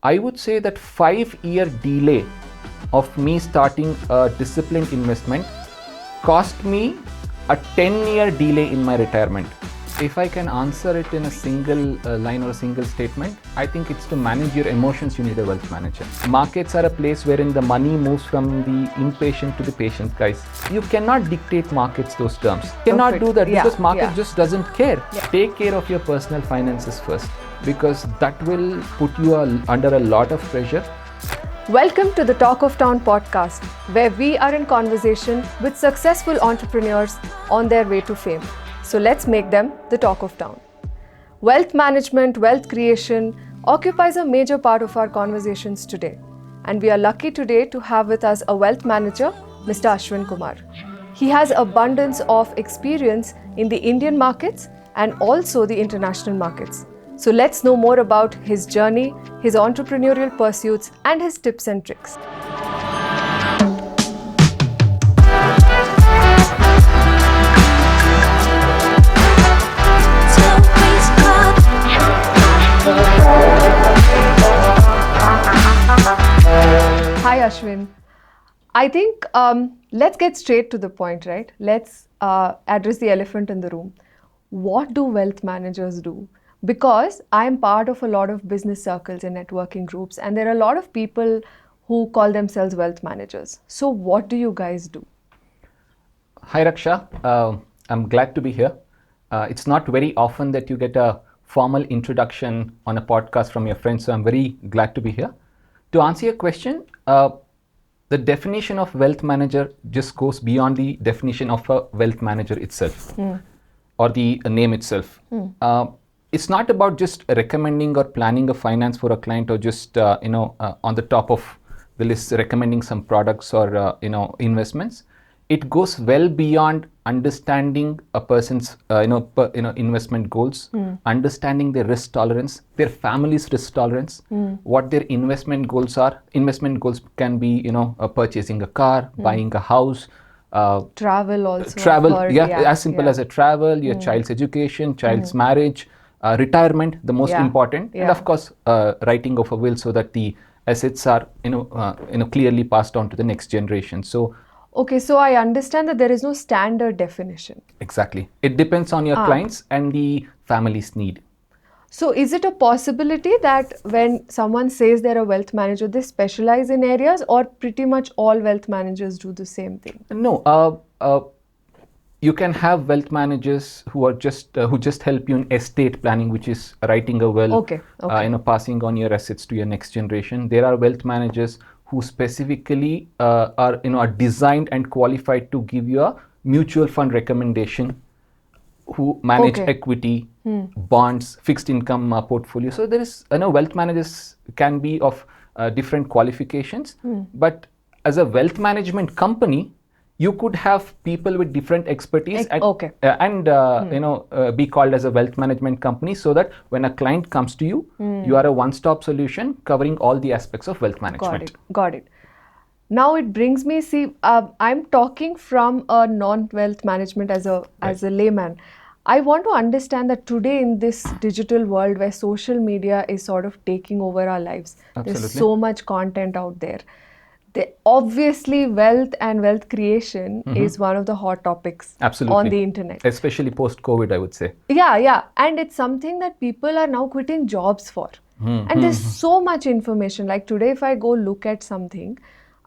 I would say that 5-year delay of me starting a disciplined investment cost me a 10-year delay in my retirement. If I can answer it in a single line or a single statement, I think it's to manage your emotions, you need a wealth manager. Markets are a place wherein the money moves from the impatient to the patient, guys. You cannot dictate markets those terms. You cannot do that because market just doesn't care. Take care of your personal finances first, because that will put you under a lot of pressure. Welcome to the Talk of Town podcast, where we are in conversation with successful entrepreneurs on their way to fame. So let's make them the talk of town. Wealth management, wealth creation occupies a major part of our conversations today. And we are lucky today to have with us a wealth manager, Mr. Ashwin Kumar. He has abundance of experience in the Indian markets and also the international markets. So let's know more about his journey, his entrepreneurial pursuits, and his tips and tricks. Hi Ashwin. I think let's get straight to the point, right? Let's address the elephant in the room. What do wealth managers do? Because I'm part of a lot of business circles and networking groups, and there are a lot of people who call themselves wealth managers. So what do you guys do? Hi Raksha, I'm glad to be here. It's not very often that you get a formal introduction on a podcast from your friends, so I'm very glad to be here. To answer your question, the definition of wealth manager just goes beyond the definition of a wealth manager itself or the name itself. It's not about just recommending or planning a finance for a client or just on the top of the list recommending some products or investments. It goes well beyond understanding a person's investment goals, understanding their risk tolerance, their family's risk tolerance, what their investment goals are. Investment goals can be purchasing a car, buying a house, travel also. As simple as a travel, your child's education, child's marriage, retirement, the most important, and of course writing of a will so that the assets are clearly passed on to the next generation. Okay, so I understand that there is no standard definition. Exactly. It depends on your clients and the family's need. So is it a possibility that when someone says they're a wealth manager, they specialize in areas, or pretty much all wealth managers do the same thing? No. You can have wealth managers who are just help you in estate planning, which is writing a will, passing on your assets to your next generation. There are wealth managers who specifically are designed and qualified to give you a mutual fund recommendation, who manage equity, bonds, fixed income portfolio. So there is wealth managers can be of different qualifications, but as a wealth management company, you could have people with different expertise and be called as a wealth management company, so that when a client comes to you, you are a one-stop solution covering all the aspects of wealth management. Got it. Now it brings me, I'm talking from a non-wealth management as a layman. I want to understand that today in this digital world where social media is sort of taking over our lives, there's so much content out there. Obviously, wealth and wealth creation is one of the hot topics on the internet. Especially post-COVID, I would say. Yeah. And it's something that people are now quitting jobs for. And there's so much information. Like today, if I go look at something,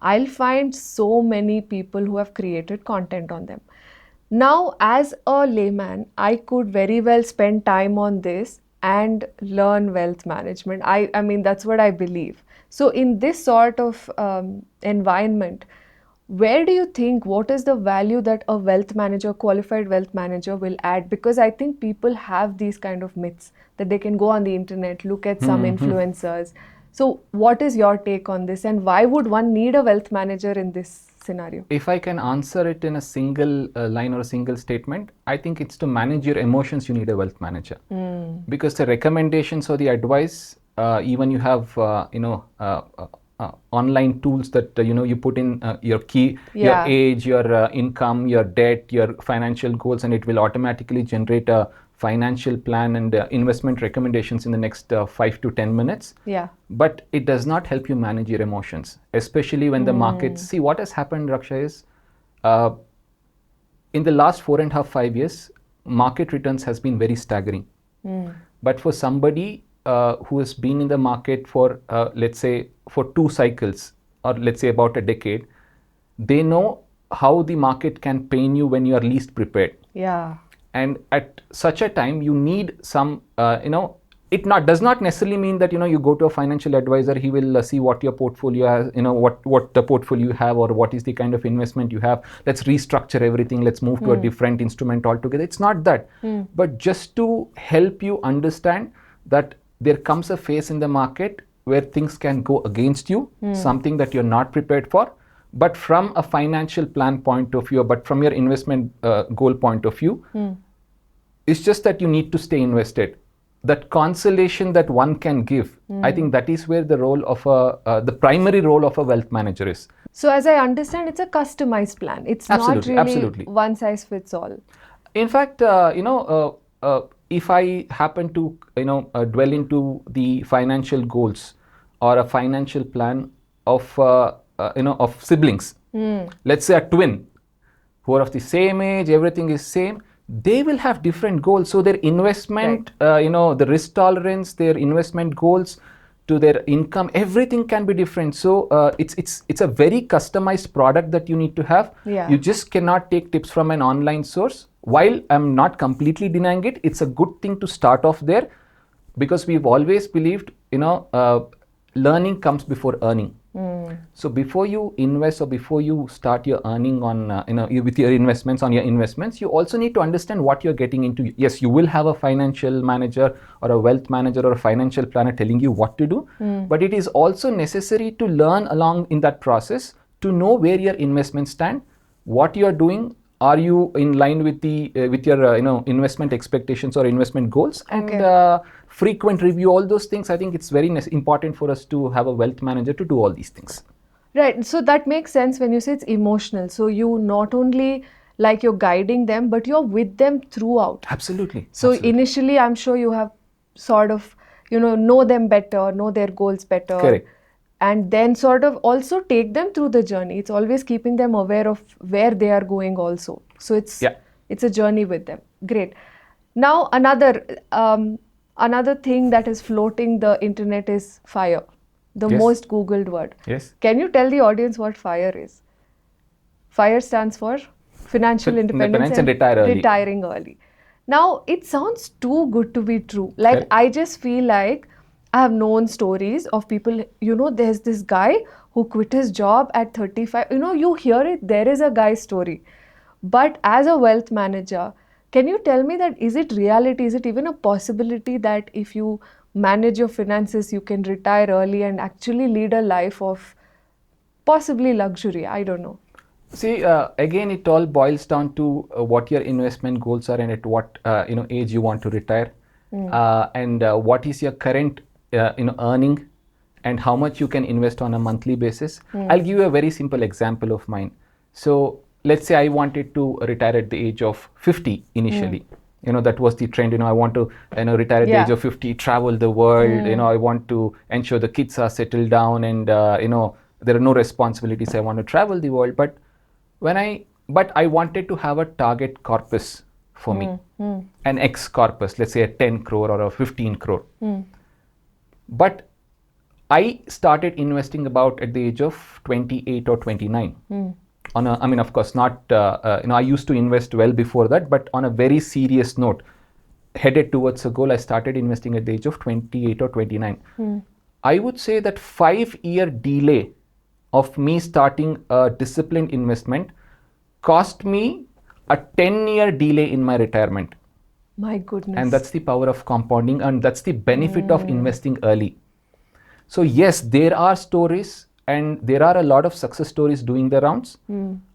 I'll find so many people who have created content on them. Now, as a layman, I could very well spend time on this and learn wealth management. I mean, that's what I believe. So in this sort of environment, where do you think, what is the value that a wealth manager, qualified wealth manager will add? Because I think people have these kind of myths that they can go on the internet, look at some influencers. So what is your take on this, and why would one need a wealth manager in this scenario? If I can answer it in a single line or a single statement, I think it's to manage your emotions, you need a wealth manager. Because the recommendations or the advice, even you have online tools that you put in your key, your age, your income, your debt, your financial goals, and it will automatically generate a financial plan and investment recommendations in the next 5 to 10 minutes. Yeah. But it does not help you manage your emotions, especially when the markets. See, what has happened, Raksha, is in the last 4.5, 5 years, market returns has been very staggering. But for somebody who has been in the market for, let's say, for 2 cycles, or let's say about a decade, they know how the market can pain you when you are least prepared. Yeah. And at such a time, you need some, it does not necessarily mean that, you go to a financial advisor, he will see what your portfolio has, what the portfolio you have, or what is the kind of investment you have. Let's restructure everything. Let's move to a different instrument altogether. It's not that. But just to help you understand that there comes a phase in the market where things can go against you, something that you're not prepared for. But from a financial plan point of view, but from your investment goal point of view, it's just that you need to stay invested. That consolation that one can give, I think that is where the role of the primary role of a wealth manager is. So as I understand, it's a customized plan. It's not really one size fits all. In fact, if I happen to, dwell into the financial goals or a financial plan of, of siblings, let's say a twin who are of the same age, everything is same, they will have different goals. So their investment, the risk tolerance, their investment goals to their income, everything can be different. So it's a very customized product that you need to have. Yeah. You just cannot take tips from an online source. While I'm not completely denying it, it's a good thing to start off there, because we've always believed, learning comes before earning. So before you invest or before you start your earning on, with your investments, you also need to understand what you're getting into. Yes, you will have a financial manager or a wealth manager or a financial planner telling you what to do, but it is also necessary to learn along in that process to know where your investments stand, what you are doing. Are you in line with the with your investment expectations or investment goals? Okay. And frequent review, all those things. I think it's very important for us to have a wealth manager to do all these things. Right. So that makes sense when you say it's emotional. So you not only like you're guiding them, but you're with them throughout. Absolutely. So Absolutely. Initially, I'm sure you have sort of know them better, know their goals better. Correct. And then sort of also take them through the journey. It's always keeping them aware of where they are going also. So it's a journey with them. Great. Now another thing that is floating the internet is FIRE, the most Googled word. Yes. Can you tell the audience what FIRE is? FIRE stands for Financial Independence and Retiring Early. Now it sounds too good to be true. Like I just feel like I have known stories of people, there's this guy who quit his job at 35. You hear it, there is a guy's story. But as a wealth manager, can you tell me that is it reality? Is it even a possibility that if you manage your finances, you can retire early and actually lead a life of possibly luxury? I don't know. See, again, it all boils down to what your investment goals are and at what age you want to retire, and what is your current earning and how much you can invest on a monthly basis. I'll give you a very simple example of mine. So let's say I wanted to retire at the age of 50 initially. That was the trend. I want to retire at the age of 50, travel the world. I want to ensure the kids are settled down and there are no responsibilities. I want to travel the world. But I wanted to have a target corpus for me, an X corpus, let's say a 10 crore or a 15 crore. But I started investing about at the age of 28 or 29. Of course, not, I used to invest well before that, but on a very serious note, headed towards a goal, I started investing at the age of 28 or 29. I would say that 5-year delay of me starting a disciplined investment cost me a 10-year delay in my retirement. My goodness. And that's the power of compounding, and that's the benefit of investing early. So yes, there are stories and there are a lot of success stories doing the rounds.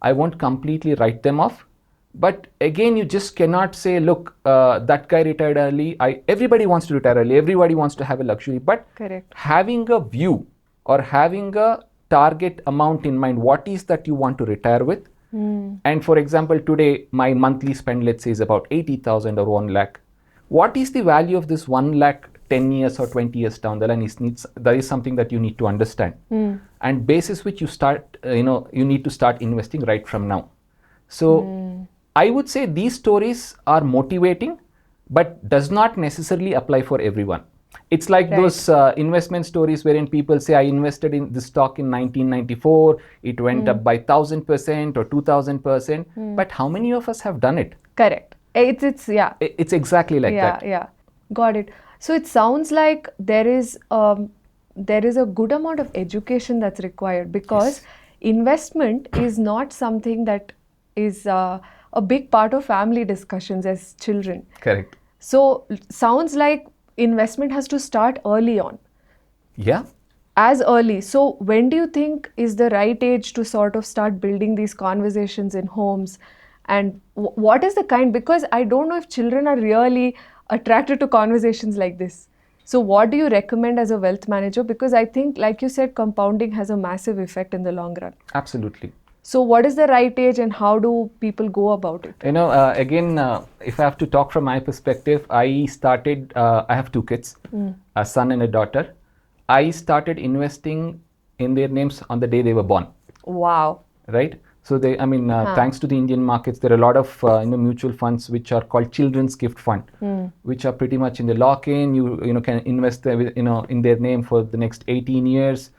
I won't completely write them off. But again, you just cannot say, look, that guy retired early. Everybody wants to retire early. Everybody wants to have a luxury. But having a view or having a target amount in mind, what is that you want to retire with? And for example, today, my monthly spend, let's say, is about 80,000 or 1 lakh. what is the value of this 1 lakh 10 years or 20 years down the line? That is something that you need to understand. And basis which you start, you need to start investing right from now. So I would say these stories are motivating, but does not necessarily apply for everyone. It's like those investment stories wherein people say, I invested in this stock in 1994, it went up by 1000% or 2000%. But how many of us have done it? Correct. It's exactly like that. Yeah, got it. So it sounds like there is a good amount of education that's required, because investment is not something that is a big part of family discussions as children. Correct. So sounds like investment has to start early on. Yeah. As early. So when do you think is the right age to sort of start building these conversations in homes? And what is the kind, because I don't know if children are really attracted to conversations like this. So what do you recommend as a wealth manager? Because I think, like you said, compounding has a massive effect in the long run. Absolutely. So what is the right age and how do people go about it? Again, if I have to talk from my perspective, I have 2 kids, a son and a daughter. I started investing in their names on the day they were born. Wow. Right? So thanks to the Indian markets, there are a lot of mutual funds which are called Children's Gift Fund, which are pretty much in the lock-in. You can invest in their name for the next 18 years,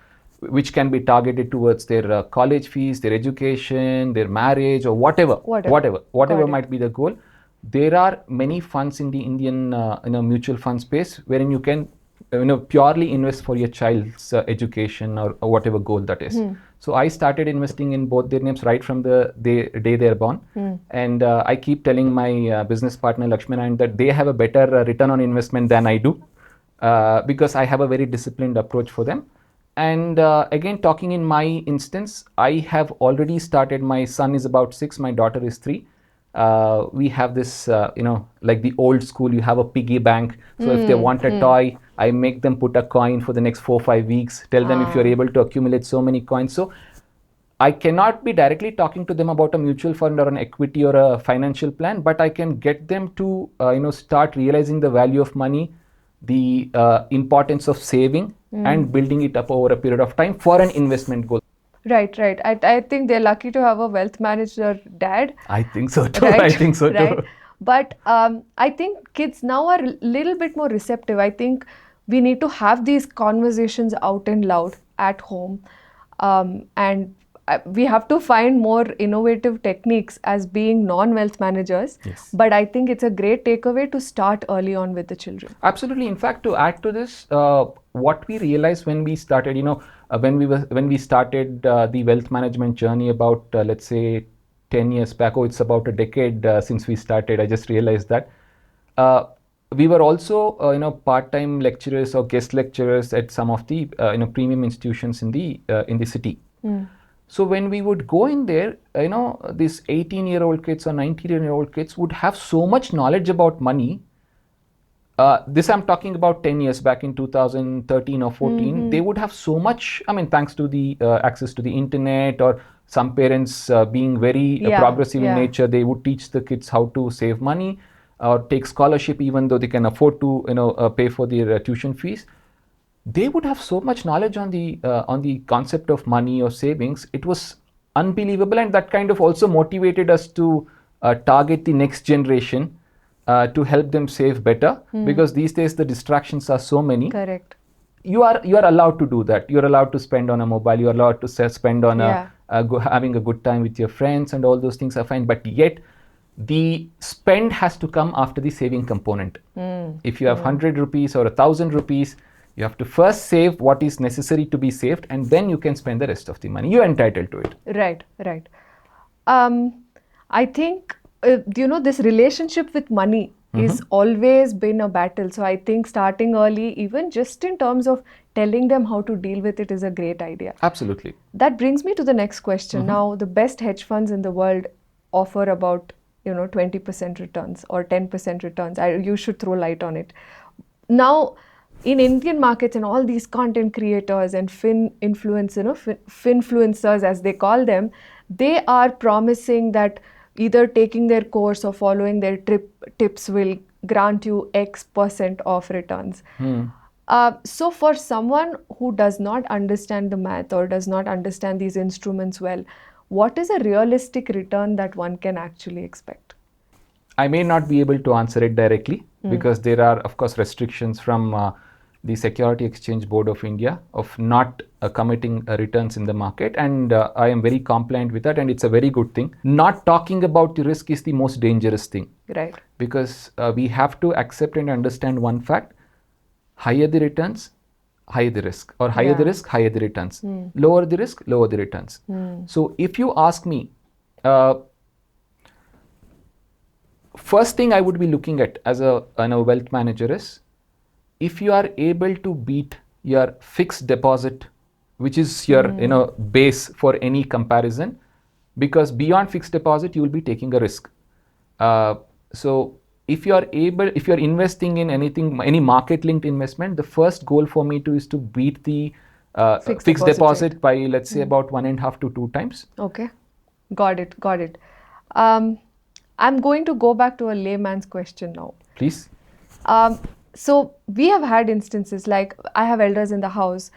which can be targeted towards their college fees, their education, their marriage, or whatever might be the goal. There are many funds in the Indian mutual fund space wherein you can purely invest for your child's education or whatever goal that is. So I started investing in both their names right from the day they're born. And I keep telling my business partner Lakshminarayanan that they have a better return on investment than I do, because I have a very disciplined approach for them. And again, talking in my instance, I have already started. My son is about 6, my daughter is 3. We have this, like the old school, you have a piggy bank. So if they want a toy, I make them put a coin for the next 4-5 weeks, tell them if you're able to accumulate so many coins. So I cannot be directly talking to them about a mutual fund or an equity or a financial plan, but I can get them to, start realizing the value of money, the importance of saving and building it up over a period of time for an investment goal. Right. I think they're lucky to have a wealth manager dad. I think so too. Right? I think so too. Right? But I think kids now are a little bit more receptive. I think we need to have these conversations out and loud at home. And we have to find more innovative techniques as being non-wealth managers. Yes. But I think it's a great takeaway to start early on with the children. Absolutely. In fact, to add to this, what we realized when we started, when we started the wealth management journey about, let's say, 10 years back, it's about a decade since we started. I just realized that we were also, part-time lecturers or guest lecturers at some of the, premium institutions in the city. So when we would go in there, these 18-year-old kids or 19-year-old kids would have so much knowledge about money. This I'm talking about 10 years back in 2013 or 14. They would have so much, thanks to the access to the internet, or some parents being very progressive in nature, they would teach the kids how to save money or take scholarship, even though they can afford to pay for their tuition fees. They would have so much knowledge on the concept of money or savings. It was unbelievable, and that kind of also motivated us to target the next generation to help them save better, because these days the distractions are so many. Correct. You are allowed to do that. You're allowed to spend on a mobile. You're allowed to spend on having a good time with your friends, and all those things are fine. But yet, the spend has to come after the saving component. If you have 100 rupees or 1,000 rupees, you have to first save what is necessary to be saved, and then you can spend the rest of the money. You're entitled to it. Right. I think, this relationship with money is always been a battle. So I think starting early, even just in terms of telling them how to deal with it, is a great idea. Absolutely. That brings me to the next question. Now, the best hedge funds in the world offer about 20% returns or 10% returns. You should throw light on it. Now, in Indian markets, and all these content creators and finfluencers, as they call them, they are promising that either taking their course or following their tips will grant you X% of returns. So for someone who does not understand the math or does not understand these instruments well, what is a realistic return that one can actually expect? I may not be able to answer it directly because there are, of course, restrictions from the Security Exchange Board of India of not committing returns in the market, and I am very compliant with that, and it's a very good thing. Not talking about the risk is the most dangerous thing. Right. Because we have to accept and understand one fact: higher the returns, higher the risk, or higher the risk, higher the returns. Lower the risk, lower the returns. So if you ask me, first thing I would be looking at as a wealth manager is if you are able to beat your fixed deposit, which is your base for any comparison, because beyond fixed deposit you will be taking a risk. So if you are investing in any market linked investment, the first goal for me is to beat the fixed deposit by, let's say, about 1.5 to 2 times. Okay, got it. I'm going to go back to a layman's question now. Please. So we have had instances, like I have elders in the house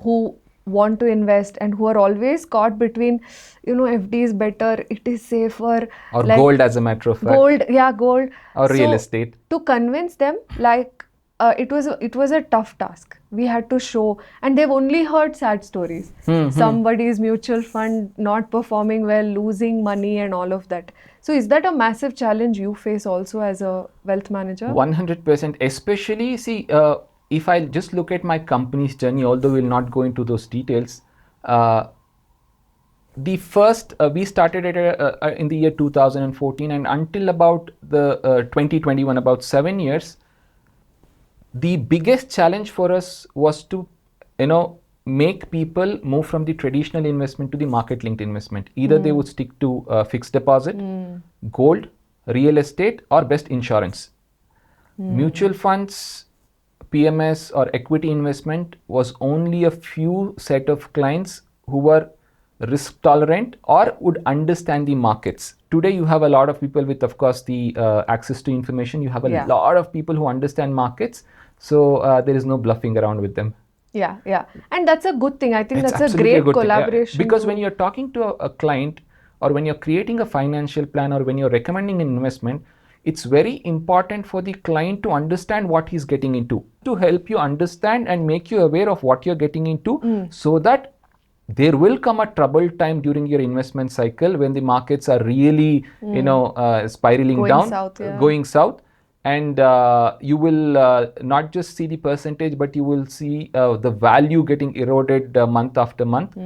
who want to invest and who are always caught between, FD is better, it is safer. Or like gold, as a matter of fact. Gold. Or real estate. To convince them, it was a tough task. We had to show, and they've only heard sad stories. Somebody's mutual fund not performing well, losing money and all of that. So is that a massive challenge you face also as a wealth manager? 100%. Especially, if I just look at my company's journey, although we'll not go into those details, we started it in the year 2014, and until about the 2021, about 7 years, the biggest challenge for us was to, make people move from the traditional investment to the market linked investment. Either they would stick to fixed deposit, gold, real estate, or best insurance. Mutual funds, PMS, or equity investment was only a few set of clients who were risk tolerant or would understand the markets. Today you have a lot of people with, of course, the access to information. You have a lot of people who understand markets, so there is no bluffing around with them. Yeah, and that's a good thing. I think that's a great collaboration. Because when you're talking to a client, or when you're creating a financial plan, or when you're recommending an investment, it's very important for the client to understand what he's getting into, to help you understand and make you aware of what you're getting into, so that there will come a troubled time during your investment cycle when the markets are really, spiraling down, going south. And you will not just see the percentage, but you will see the value getting eroded month after month.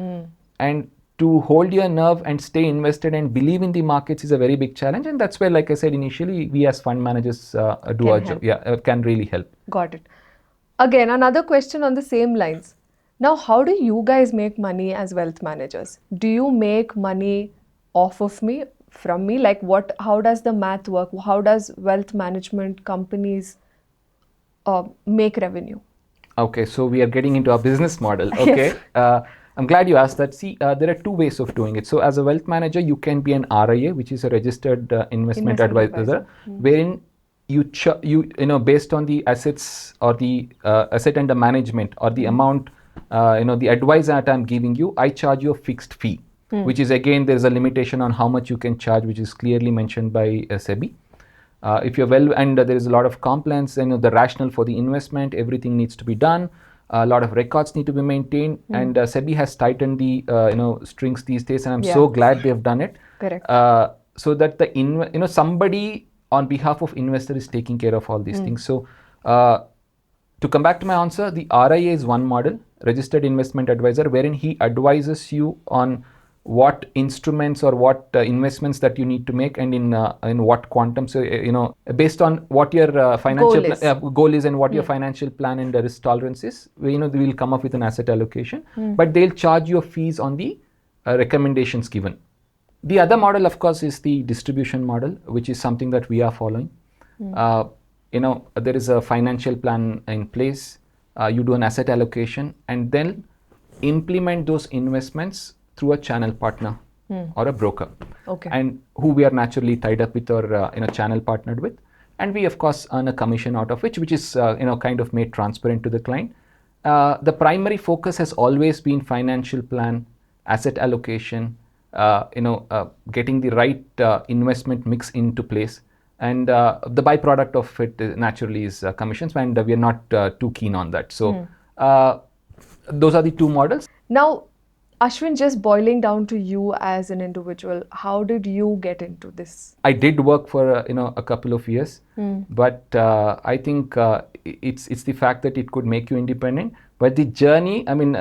And to hold your nerve and stay invested and believe in the markets is a very big challenge. And that's where, like I said initially, we as fund managers do our job. Can really help. Got it. Again, another question on the same lines. Now, how do you guys make money as wealth managers? Do you make money off of me? From me, how does the math work? How does wealth management companies make revenue? Okay, so we are getting into our business model. Okay, I'm glad you asked that. See, there are two ways of doing it. So as a wealth manager, you can be an RIA, which is a registered investment advisor, wherein you based on the assets or the asset under management or the amount, the advice that I'm giving you, I charge you a fixed fee. Which is, again, there's a limitation on how much you can charge, which is clearly mentioned by SEBI. If you're and there is a lot of compliance and the rationale for the investment, everything needs to be done. A lot of records need to be maintained, and SEBI has tightened the strings these days, and I'm so glad they've done it. Correct. So that the somebody on behalf of investor is taking care of all these things. So to come back to my answer, the RIA is one model, registered investment advisor, wherein he advises you on what instruments or what investments that you need to make, and in what quantum. So based on what your financial goal is and what your financial plan and the risk tolerance is, we will come up with an asset allocation, but they'll charge you fees on the recommendations given. The other model, of course, is the distribution model, which is something that we are following. There is a financial plan in place. You do an asset allocation and then implement those investments through a channel partner. or a broker, Okay. and who we are naturally tied up with or channel partnered with, and we of course earn a commission out of which is kind of made transparent to the client. The primary focus has always been financial plan, asset allocation, getting the right investment mix into place, and the byproduct of it naturally is commissions, and we are not too keen on that. So those are the two models. Now, Ashwin, just boiling down to you as an individual, how did you get into this? I did work for a couple of years, but I think it's the fact that it could make you independent. But the journey, I mean,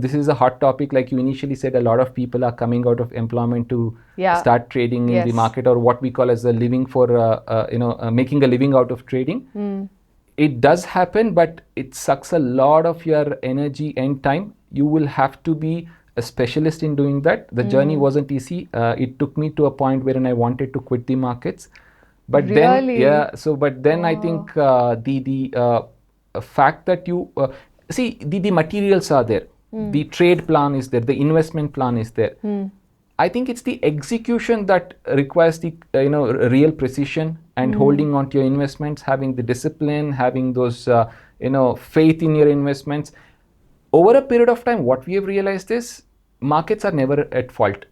this is a hot topic. Like you initially said, a lot of people are coming out of employment to start trading in the market, or what we call as a living for, making a living out of trading. It does happen, but it sucks a lot of your energy and time. You will have to be a specialist in doing that. The journey wasn't easy. It took me to a point wherein I wanted to quit the markets, but Really? then I think the fact that you see the materials are there, the trade plan is there, the investment plan is there. I think it's the execution that requires the real precision and holding on to your investments, having the discipline, having those faith in your investments. Over a period of time, what we have realized is markets are never at fault.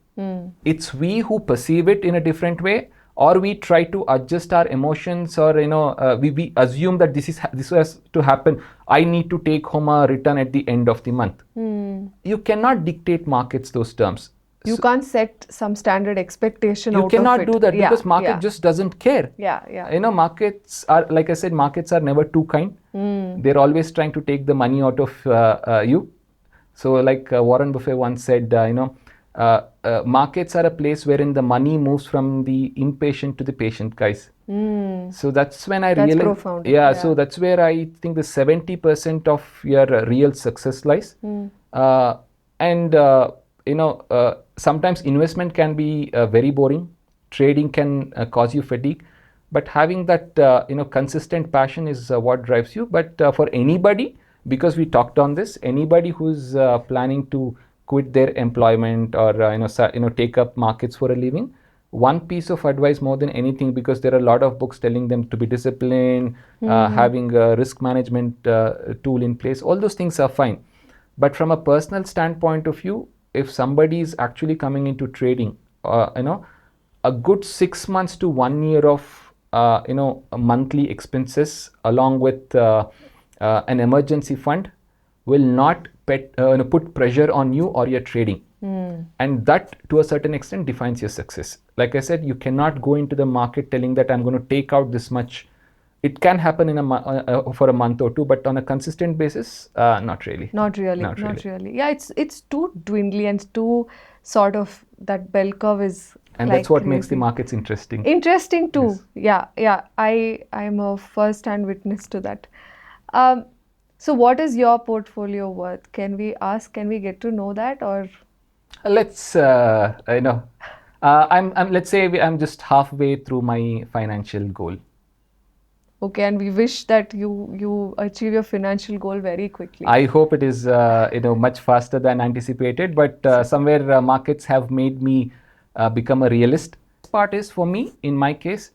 It's we who perceive it in a different way, or we try to adjust our emotions, or we assume that this has to happen. I need to take home a return at the end of the month. You cannot dictate markets those terms. You can't set some standard expectation out of it. You cannot do that because market just doesn't care. Markets are, like I said, markets are never too kind. They're always trying to take the money out of you. So like Warren Buffett once said, markets are a place wherein the money moves from the impatient to the patient, guys. So that's when I realized. That's profound. So that's where I think the 70% of your real success lies. Sometimes investment can be very boring. Trading can cause you fatigue, but having that consistent passion is what drives you. But for anybody, because we talked on this, anybody who's planning to quit their employment or take up markets for a living, one piece of advice more than anything, because there are a lot of books telling them to be disciplined, having a risk management tool in place. All those things are fine, but from a personal standpoint of view, if somebody is actually coming into trading, a good 6 months to 1 year of monthly expenses along with an emergency fund will not put pressure on you or your trading. And that to a certain extent defines your success. Like I said, you cannot go into the market telling that I'm going to take out this much. It can happen in for a month or two, but on a consistent basis, not really. Not really. Yeah, it's too dwindly and too sort of, that bell curve is. And that's what makes the markets interesting. Interesting too. Yes. Yeah. I'm a first-hand witness to that. So what is your portfolio worth? Can we get to know that, or? Let's let's say I'm just halfway through my financial goal. Okay, and we wish that you achieve your financial goal very quickly. I hope it is much faster than anticipated, but somewhere markets have made me become a realist. Part is, for me, in my case,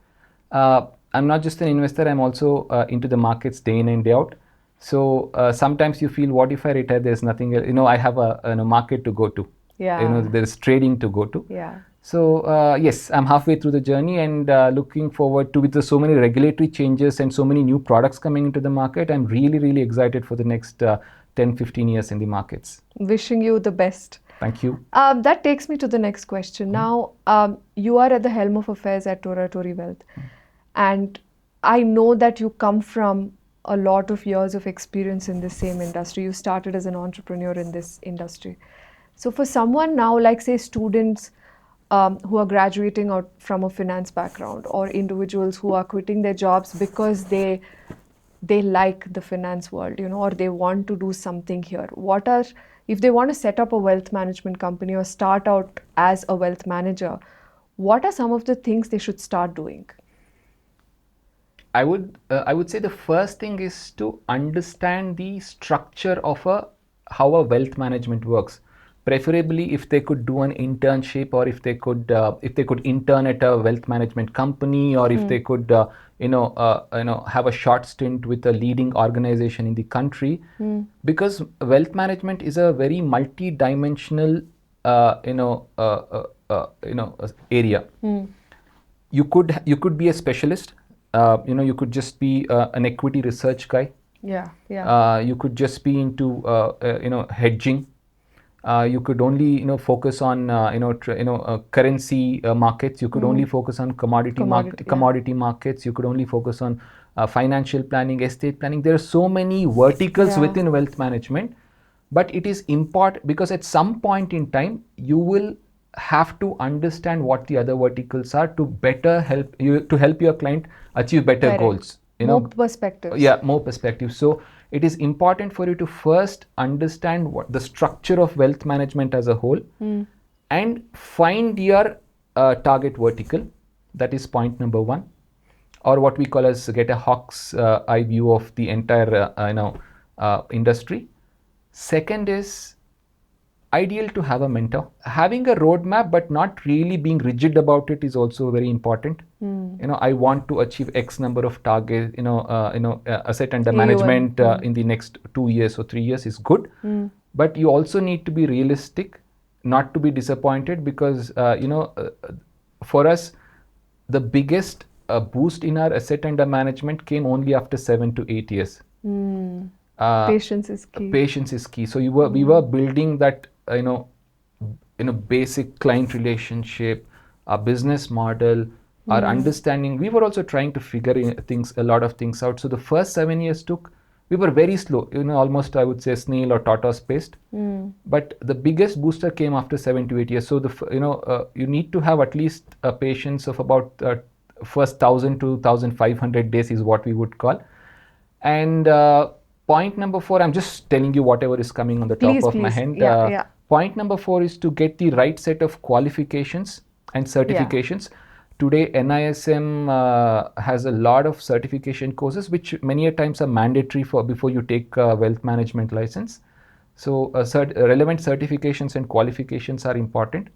I'm not just an investor, I'm also into the markets day in and day out. So sometimes you feel, what if I retire? There's nothing else. I have a market to go to. There's trading to go to. So yes, I'm halfway through the journey, and looking forward to, with so many regulatory changes and so many new products coming into the market, I'm really, really excited for the next 10-15 years in the markets. Wishing you the best. Thank you. That takes me to the next question. Now, you are at the helm of affairs at Toratory Wealth, and I know that you come from a lot of years of experience in the same industry. You started as an entrepreneur in this industry. So for someone now, like say students who are graduating out from a finance background, or individuals who are quitting their jobs because they like the finance world, or they want to do something here. If they want to set up a wealth management company or start out as a wealth manager, what are some of the things they should start doing? I would say the first thing is to understand the structure of how a wealth management works. preferably if they could do an internship, or if they could intern at a wealth management company, or if they could have a short stint with a leading organization in the country, because wealth management is a very multi-dimensional area. You could be a specialist. You could just be an equity research guy. You could just be into hedging. You could only focus on currency markets. You could only focus on commodity markets. You could only focus on financial planning, estate planning. There are so many verticals within wealth management, but it is important because at some point in time you will have to understand what the other verticals are to better help your client achieve better goals. More perspectives. Yeah, more perspectives. So it is important for you to first understand what the structure of wealth management as a whole, and find your target vertical. That is point number one, or what we call as get a hawk's eye view of the entire industry. Second is ideal to have a mentor. Having a roadmap but not really being rigid about it is also very important. I want to achieve X number of targets, asset under management in the next 2 years or 3 years is good. But you also need to be realistic, not to be disappointed, because for us the biggest boost in our asset under management came only after 7 to 8 years. Patience is key. Patience is key. So we were building that basic client relationship, our business model, our understanding. We were also trying to figure a lot of things out. So the first 7 years we were very slow, almost I would say snail or tortoise paced. But the biggest booster came after 7 to 8 years. So you need to have at least a patience of about first 1,000 to 1,500 days is what we would call. And point number 4, I'm just telling you whatever is coming on the top of my head. Point number 4 is to get the right set of qualifications and certifications. Today, NISM has a lot of certification courses, which many a times are mandatory before you take a wealth management license. So relevant certifications and qualifications are important.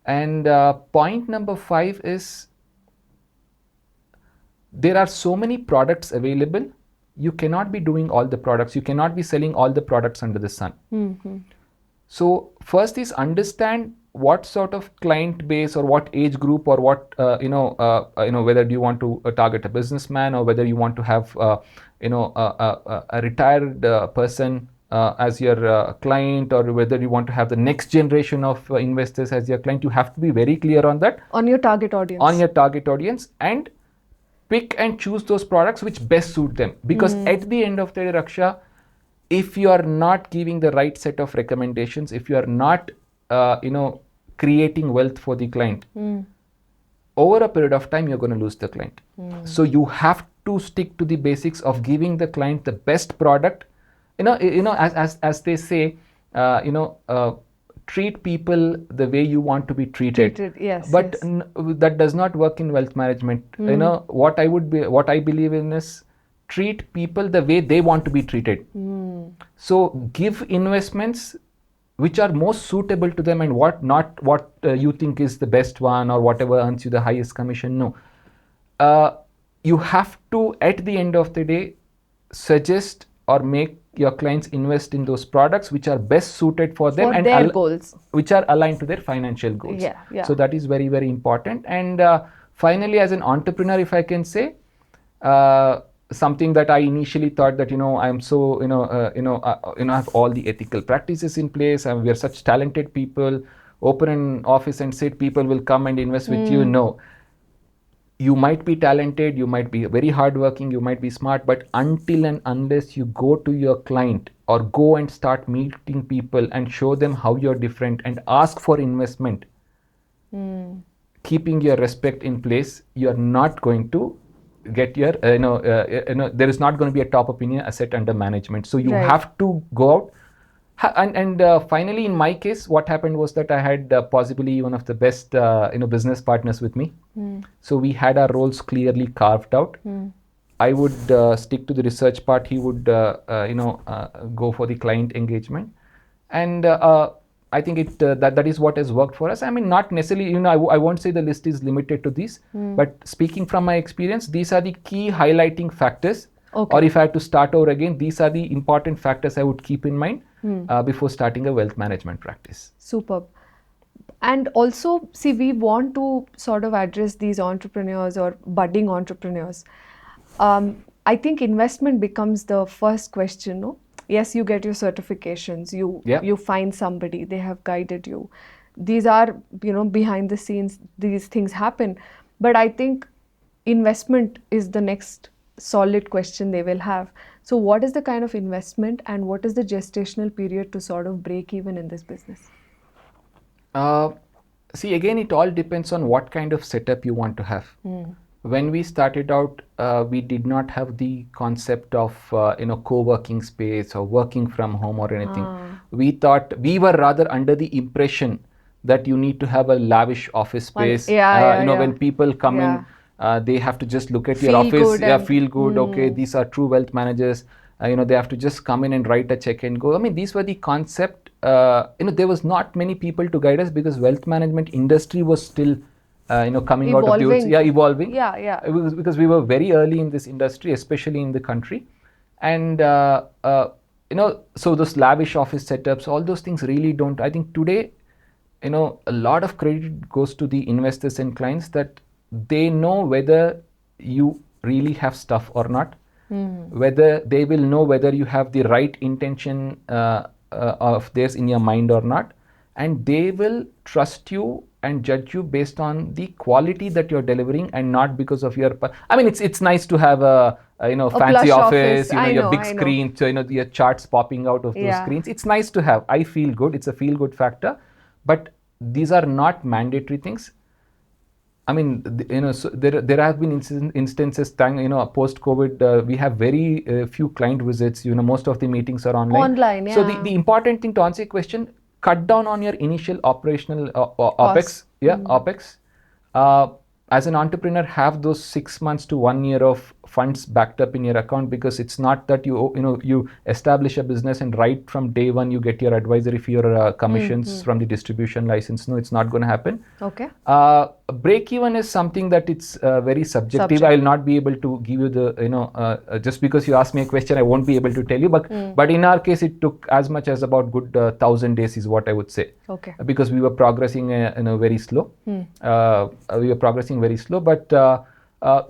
And point number 5 is there are so many products available. You cannot be doing all the products. You cannot be selling all the products under the sun. So first is understand what sort of client base or what age group or what whether do you want to target a businessman, or whether you want to have a retired person as your client, or whether you want to have the next generation of investors as your client. You have to be very clear on that. On your target audience. And pick and choose those products which best suit them. Because at the end of the day, Raksha, if you are not giving the right set of recommendations, if you are not creating wealth for the client, over a period of time, you're going to lose the client. So you have to stick to the basics of giving the client the best product. As they say, treat people the way you want to be treated. Yes. But that does not work in wealth management. What I believe in is treat people the way they want to be treated. So give investments which are most suitable to them, and not what you think is the best one or whatever earns you the highest commission. No. You have to, at the end of the day, suggest or make your clients invest in those products which are best suited for them and their goals, which are aligned to their financial goals. So that is very, very important. And finally, as an entrepreneur, if I can say, something that I initially thought that I'm so I have all the ethical practices in place, and we are such talented people. Open an office and sit, people will come and invest with you. No. You might be talented, you might be very hardworking, you might be smart, but until and unless you go to your client or go and start meeting people and show them how you're different and ask for investment, keeping your respect in place, you're not going to get your, there is not going to be a top opinion asset under management. So you have to go out. And finally, in my case, what happened was that I had possibly one of the best business partners with me. So we had our roles clearly carved out. I would stick to the research part. He would go for the client engagement. And I think that is what has worked for us. I mean, not necessarily, I won't say the list is limited to these, but speaking from my experience, these are the key highlighting factors. Okay. Or if I had to start over again, these are the important factors I would keep in mind before starting a wealth management practice. Superb. And also, see, we want to sort of address these entrepreneurs or budding entrepreneurs. I think investment becomes the first question, no? Yes, you get your certifications, you find somebody, they have guided you. These are, behind the scenes, these things happen. But I think investment is the next solid question they will have. So what is the kind of investment and what is the gestational period to sort of break even in this business? See, again, it all depends on what kind of setup you want to have. When we started out, we did not have the concept of co-working space or working from home or anything. We thought, we were rather under the impression that you need to have a lavish office space. When people come in, they have to just look at your office, feel good. Okay, these are true wealth managers. They have to just come in and write a check and go. I mean, these were the concept. There was not many people to guide us because wealth management industry was still coming out of the woods. Evolving. It was because we were very early in this industry, especially in the country. And, so those lavish office setups, all those things really don't. I think today, a lot of credit goes to the investors and clients that they know whether you really have stuff or not, whether they will know whether you have the right intention of theirs in your mind or not, and they will trust you and judge you based on the quality that you're delivering and not because of your. I mean, it's nice to have a fancy office, your big screen, so your charts popping out of those screens. It's nice to have. I feel good. It's a feel good factor, but these are not mandatory things. I mean, so there have been instances, post COVID, we have very few client visits. Most of the meetings are online. So the important thing, to answer your question, cut down on your initial operational OPEX. OPEX. As an entrepreneur, have those 6 months to 1 year of funds backed up in your account, because it's not that you establish a business and right from day one you get your advisory fee or commissions from the distribution license. No, it's not going to happen. Okay. Break even is something that it's very subjective. I will not be able to give you the just because you asked me a question, I won't be able to tell you. But in our case, it took as much as about good 1,000 days is what I would say. Okay. Because we were progressing very slow. We were progressing very slow, but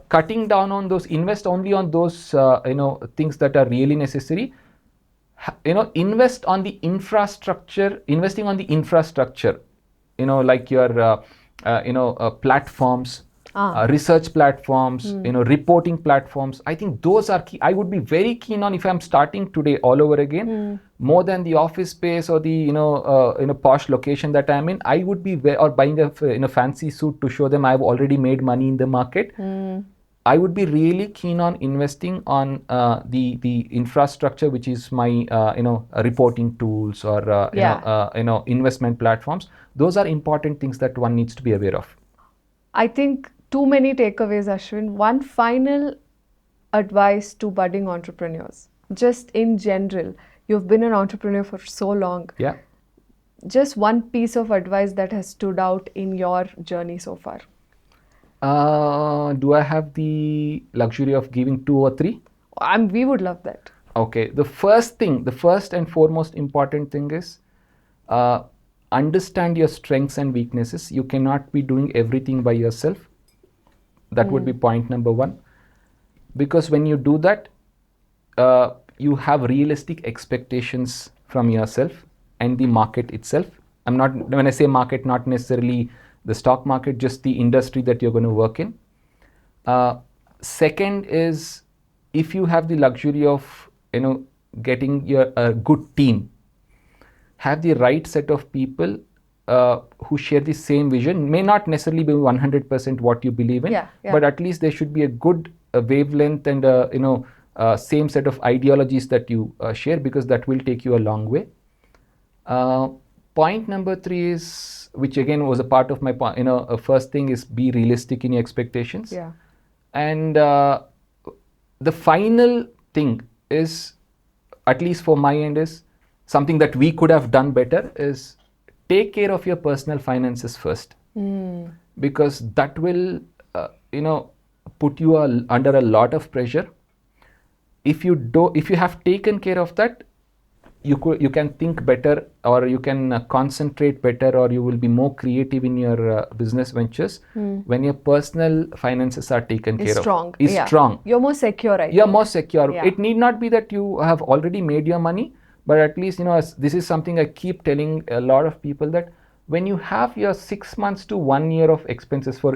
cutting down on those, invest only on those things that are really necessary. Invest on the infrastructure. Investing on the infrastructure, like your platforms, research platforms, reporting platforms. I think those are key. I would be very keen on, if I'm starting today all over again, more than the office space or the posh location that I'm in. I would be or buying a fancy suit to show them I've already made money in the market. I would be really keen on investing on the infrastructure, which is my reporting tools or investment platforms. Those are important things that one needs to be aware of. I think too many takeaways, Ashwin. One final advice to budding entrepreneurs, just in general. You've been an entrepreneur for so long. Yeah. Just one piece of advice that has stood out in your journey so far. Do I have the luxury of giving 2 or 3? We would love that. Okay. The first and foremost important thing is understand your strengths and weaknesses. You cannot be doing everything by yourself. That would be point number 1. Because when you do that, you have realistic expectations from yourself and the market itself. When I say market, not necessarily the stock market, just the industry that you're going to work in. Second is, if you have the luxury of getting a good team, have the right set of people who share the same vision. May not necessarily be 100% what you believe in, but at least there should be a good wavelength and same set of ideologies that you share, because that will take you a long way. Point number 3 is, which again was a part of my first thing, is be realistic in your expectations. Yeah. And the final thing is, at least for my end, is something that we could have done better, is take care of your personal finances first, because that will put you under a lot of pressure. If you have taken care of that, you can think better, or you can concentrate better, or you will be more creative in your business ventures when your personal finances are taken care strong. of. Is strong. You're more secure, You're more secure. Yeah. It need not be that you have already made your money, but at least, this is something I keep telling a lot of people, that when you have your 6 months to 1 year of expenses for,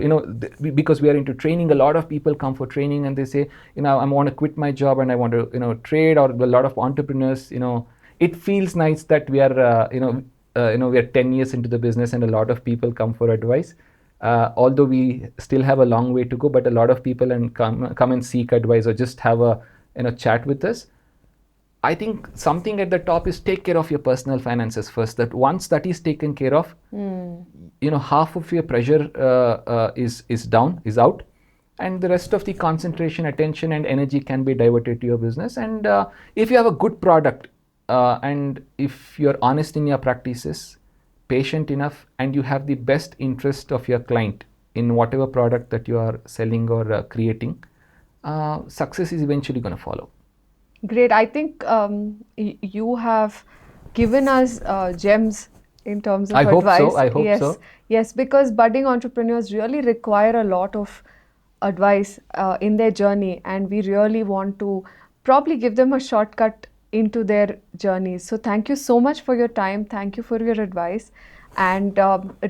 because we are into training, a lot of people come for training and they say, I want to quit my job and I want to, trade, or a lot of entrepreneurs, it feels nice that we are, we are 10 years into the business and a lot of people come for advice. Although we still have a long way to go, but a lot of people come and seek advice or just have a chat with us. I think something at the top is take care of your personal finances first. That once that is taken care of, half of your pressure is out, and the rest of the concentration, attention, and energy can be diverted to your business. And if you have a good product, and if you're honest in your practices, patient enough, and you have the best interest of your client in whatever product that you are selling or creating, success is eventually going to follow. Great. I think you have given us gems in terms of advice. I hope so. Yes, because budding entrepreneurs really require a lot of advice in their journey, and we really want to probably give them a shortcut into their journeys. So thank you so much for your time. Thank you for your advice, and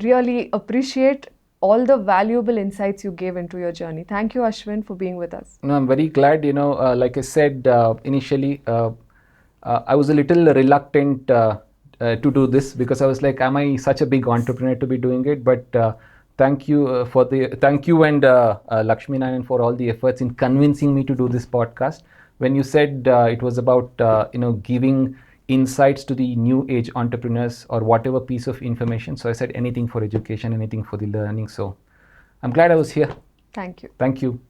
really appreciate all the valuable insights you gave into your journey. Thank you, Ashwin, for being with us. No, I'm very glad. Like I said initially, I was a little reluctant to do this, because I was like, am I such a big entrepreneur to be doing it? But thank you and Lakshminarayanan for all the efforts in convincing me to do this podcast. When you said it was about giving insights to the new age entrepreneurs or whatever piece of information, so I said anything for education, anything for the learning. So I'm glad I was here. Thank you. Thank you.